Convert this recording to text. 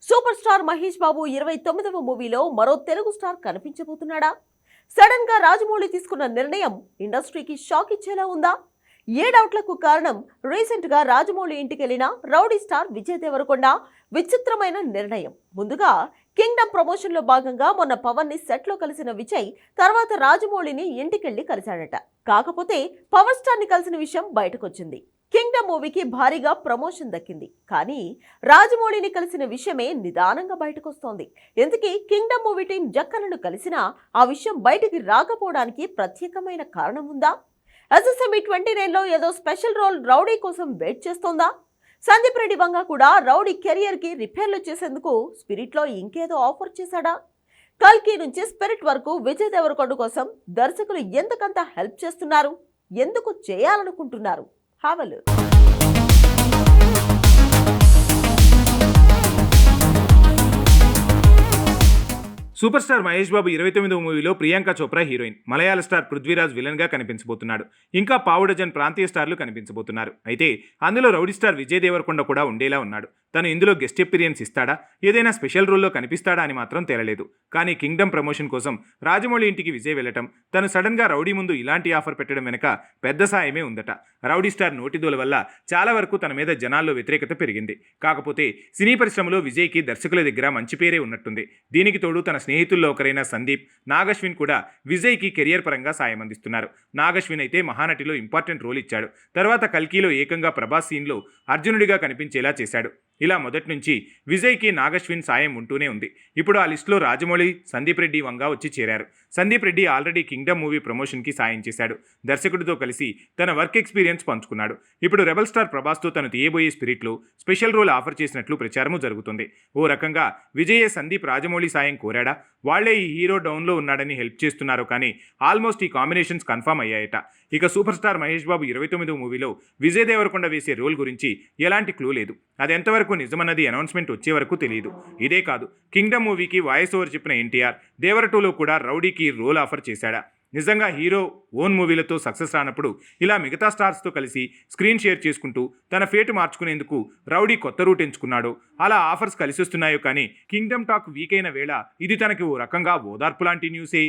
Super star Mahesh Babu 29వ మూవీలో మరో తెలుగు స్టార్ కనిపించబోతున్నాడా? సడన్ గా రాజమౌళి తీసుకున్న నిర్ణయం ఇండస్ట్రీకి షాక్ ఇచ్చేలా ఉందా? ఏ డౌట్లకు కారణం రీసెంట్ గా రాజమౌళి ఇంటికెళ్లిన రౌడీ స్టార్ విజయ్ దేవరకొండ విచిత్రమైన నిర్ణయం. ముందుగా కింగ్డమ్ ప్రమోషన్ లో భాగంగా మొన్న పవన్ ని సెట్ లో కలిసిన విజయ్ తర్వాత రాజమౌళిని ఇంటికెళ్లి కలిశాడట. కాకపోతే పవర్ స్టార్ ని కలిసిన విషయం బయటకొచ్చింది. కింగ్డమ్ మూవీకి భారీగా ప్రమోషన్ దక్కింది. కానీ రాజమౌళిని కలిసిన విషయమే నిదానంగా బయటకొస్తోంది. ఎందుకీ కింగ్డమ్ మూవీ టీం జక్కలను కలిసినా ఆ విషయం బయటికి రాకపోవడానికి ప్రత్యేకమైన కారణం ఉందా? SSME 29లో ఏదో స్పెషల్ రోల్ రౌడీ కోసం వెయిట్ చేస్తోందా? సందీప్ రెడ్డి వంగ కూడా రౌడీ కెరియర్ కి రిపేర్లు చేసేందుకు స్పిరిట్ లో ఇంకేదో ఆఫర్ చేశాడా? కల్కి నుంచి స్పిరిట్ వరకు విజయ్ దేవరకొండ కోసం దర్శకులు ఎందుకంత హెల్ప్ చేస్తున్నారు? ఎందుకు చేయాలనుకుంటున్నారు? Have a look. Super star Mahesh Babu 29వ మూవీలో Priyanka Chopra heroine, Malayalam star Prithviraj villain గా కనిపించబోతున్నాడు. ఇంకా పావు డజన్ ప్రాంతీయ స్టార్లు కనిపించబోతున్నారు. అయితే అందులో రౌడీ స్టార్ విజయ్ దేవరకొండ కూడా ఉండేలా ఉన్నాడు. తను ఇందులో గెస్ట్ అపీరియన్స్ ఇస్తాడా, ఏదైనా స్పెషల్ రోల్లో కనిపిస్తాడా అని మాత్రం తేలలేదు. కానీ కింగ్డమ్ ప్రమోషన్ కోసం రాజమౌళి ఇంటికి విజయ్ వెళ్లటం, తను సడన్ గా రౌడీ ముందు ఇలాంటి ఆఫర్ పెట్టడం వెనక పెద్ద సాయమే ఉందట. రౌడీ స్టార్ నోటిదోల వల్ల చాలా వరకు తన మీద జనాల్లో వ్యతిరేకత పెరిగింది. కాకపోతే సినీ పరిశ్రమలో విజయ్కి దర్శకుల దగ్గర మంచి పేరే ఉన్నట్టుంది. దీనికి తోడు తన స్నేహితుల్లో ఒకరైన సందీప్, నాగశ్విన్ కూడా విజయ్కి కెరియర్ పరంగా సాయం అందిస్తున్నారు. నాగశ్విన్ అయితే మహానటిలో ఇంపార్టెంట్ రోల్ ఇచ్చాడు. తర్వాత కల్కిలో ఏకంగా ప్రభాస్ సీన్లో అర్జునుడిగా కనిపించేలా చేశాడు. ఇలా మొదటి నుంచి విజయ్కి నాగశ్విన్ సాయం ఉంటూనే ఉంది. ఇప్పుడు ఆ లిస్టులో రాజమౌళి, సందీప్ రెడ్డి వంగ వచ్చి చేరారు. Sandeep Reddy already kingdom movie ప్రమోషన్కి సాయం చేశాడు. దర్శకుడితో కలిసి తన వర్క్ ఎక్స్పీరియన్స్ పంచుకున్నాడు. ఇప్పుడు రెబల్ స్టార్ ప్రభాస్తో తను తీయబోయే స్పిరిట్లో స్పెషల్ రోల్ ఆఫర్ చేసినట్లు ప్రచారము జరుగుతుంది. ఓ రకంగా విజయే సందీప్ రాజమౌళి సాయం కోరాడా? వాళ్లే ఈ హీరో డౌన్లో ఉన్నాడని హెల్ప్ చేస్తున్నారు. కానీ ఆల్మోస్ట్ ఈ కాంబినేషన్స్ కన్ఫర్మ్ అయ్యాయట. ఇక సూపర్ స్టార్ మహేష్ బాబు 29వ మూవీలో విజయ్ దేవరకొండ వేసే రోల్ గురించి ఎలాంటి క్లూ లేదు. అది ఎంతవరకు నిజమన్నది అనౌన్స్మెంట్ వచ్చే వరకు తెలియదు. ఇదే కాదు, కింగ్డమ్ మూవీకి వాయిస్ ఓవర్ చెప్పిన ఎన్టీఆర్ దేవర 2లో కూడా రౌడీకి రోల్ ఆఫర్ చేశాడా? నిజంగా హీరో ఓన్ మూవీలతో సక్సెస్ రానప్పుడు ఇలా మిగతా స్టార్స్తో కలిసి స్క్రీన్ షేర్ చేసుకుంటూ తన ఫేటు మార్చుకునేందుకు రౌడీ కొత్త రూట్ ఎంచుకున్నాడో, అలా ఆఫర్స్ కలిసొస్తున్నాయో. కానీ కింగ్డమ్ టాక్ వీక్ అయిన వేళ ఇది తనకి ఓ రకంగా ఓదార్పు లాంటి న్యూసే.